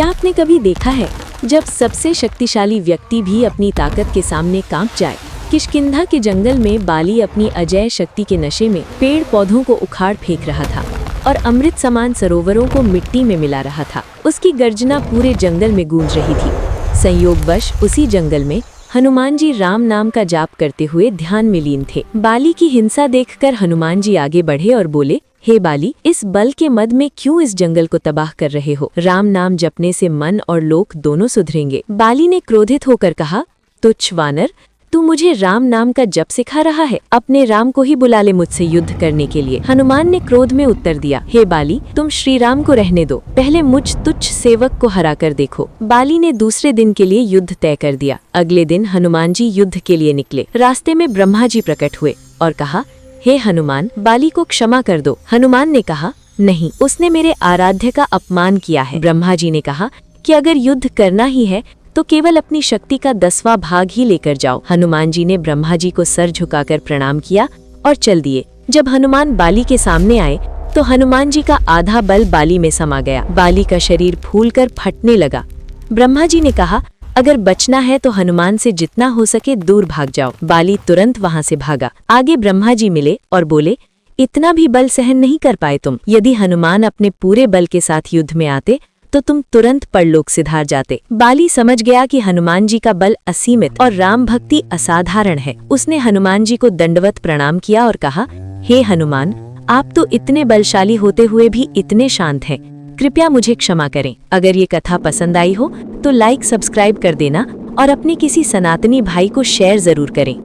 क्या आपने कभी देखा है जब सबसे शक्तिशाली व्यक्ति भी अपनी ताकत के सामने कांप जाए? किष्किंधा के जंगल में बाली अपनी अजय शक्ति के नशे में पेड़ पौधों को उखाड़ फेंक रहा था और अमृत समान सरोवरों को मिट्टी में मिला रहा था। उसकी गर्जना पूरे जंगल में गूंज रही थी। संयोगवश उसी जंगल में हनुमान जी राम नाम का जाप करते हुए ध्यान में लीन थे। बाली की हिंसा देखकर हनुमान जी आगे बढ़े और बोले, हे बाली, इस बल के मद में क्यों इस जंगल को तबाह कर रहे हो? राम नाम जपने से मन और लोक दोनों सुधरेंगे। बाली ने क्रोधित होकर कहा, तुच्छ वानर, तू मुझे राम नाम का जप सिखा रहा है? अपने राम को ही बुला ले मुझसे युद्ध करने के लिए। हनुमान ने क्रोध में उत्तर दिया, हे बाली, तुम श्री राम को रहने दो, पहले मुझ तुच्छ सेवक को हरा कर देखो। बाली ने दूसरे दिन के लिए युद्ध तय कर दिया। अगले दिन हनुमान जी युद्ध के लिए निकले। रास्ते में ब्रह्मा जी प्रकट हुए और कहा, हे हनुमान, बाली को क्षमा कर दो। हनुमान ने कहा, नहीं, उसने मेरे आराध्य का अपमान किया है। ब्रह्मा जी ने कहा कि अगर युद्ध करना ही है तो केवल अपनी शक्ति का 10वां भाग ही लेकर जाओ। हनुमान जी ने ब्रह्मा जी को सर झुकाकर प्रणाम किया और चल दिए। जब हनुमान बाली के सामने आए तो हनुमान जी का आधा बल बाली में समा गया। बाली का शरीर फूलकर फटने लगा। ब्रह्मा जी ने कहा, अगर बचना है तो हनुमान से जितना हो सके दूर भाग जाओ। बाली तुरंत वहां से भागा। आगे ब्रह्मा जी मिले और बोले, इतना भी बल सहन नहीं कर पाए तुम? यदि हनुमान अपने पूरे बल के साथ युद्ध में आते तो तुम तुरंत परलोक सिधार जाते। बाली समझ गया कि हनुमान जी का बल असीमित और राम भक्ति असाधारण है। उसने हनुमान जी को दंडवत प्रणाम किया और कहा, हे हनुमान, आप तो इतने बलशाली होते हुए भी इतने शांत हैं। कृपया मुझे क्षमा करें। अगर ये कथा पसंद आई हो तो लाइक सब्सक्राइब कर देना और अपने किसी सनातनी भाई को शेयर जरूर करें।